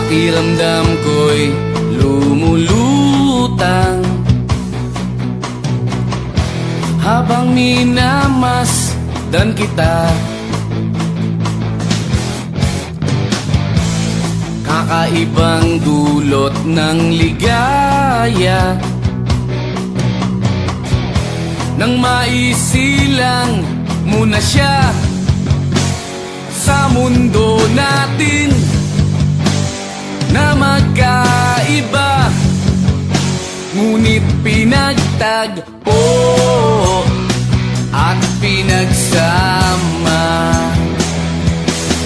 Pakiramdam ko'y lumulutang habang minamasdan kita. Kakaibang dulot ng ligaya nang maisilang muna siya sa mundo natin na magkaiba, ngunit pinagtagpo at pinagsama.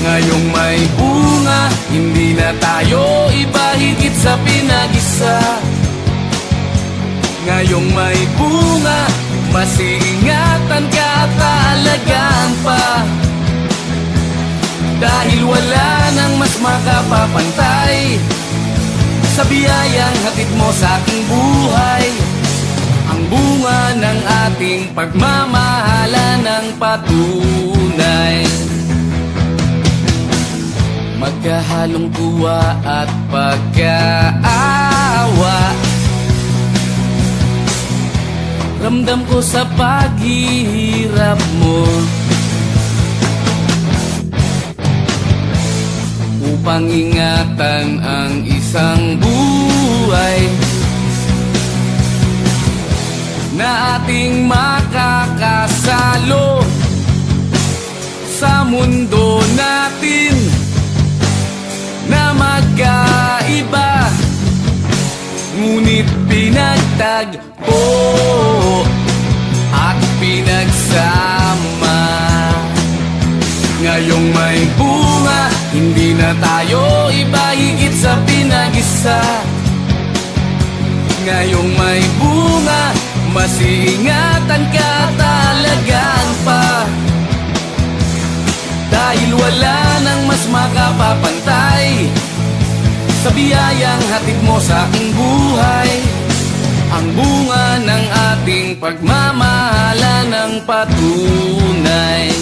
Ngayong may bunga, hindi na tayo iba, higit sa pinag-isa. Ngayong may bunga, mas iingatan ka at aalagaan pa, dahil wala nang mas makapapantay sa biyayang hatid mo sa aking buhay. Ang bunga ng ating pagmamahalan ng patunay, magkahalong tuwa at pagkaawa. Ramdam ko sa paghihirap mo, upang ingatan ang isang buhay na ating makakasalo sa mundo natin na magkaiba, ngunit pinagtagpo at pinagsama. Ngayong may bunga, hindi na tayo iba, higit sa pinag-isa. Ngayong may bunga, mas iingatan ka at alagaan pa, dahil wala nang mas makapapantay sa biyayang hatid mo sa aking buhay. Ang bunga ng ating pagmamahalan ng patunay.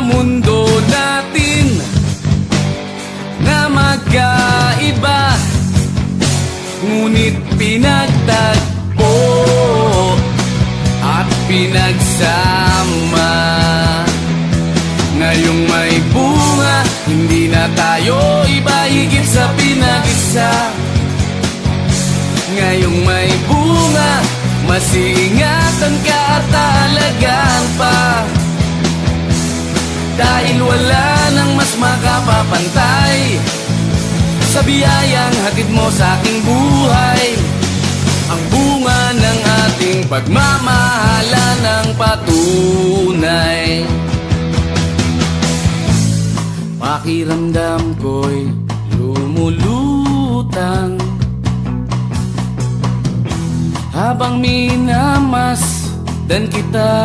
Mundo natin na magkaiba, ngunit pinagtagpo at pinagsama. Ngayong may bunga, hindi na tayo iba, higit sa pinag-isa. Ngayong may bunga, mas iingatan ka at alagaan pa, dahil wala nang mas makapapantay sa biyayang hatid mo sa aking buhay. Ang bunga ng ating pagmamahalan ng patunay. Pakiramdam ko'y lumulutang habang minamasdan kita.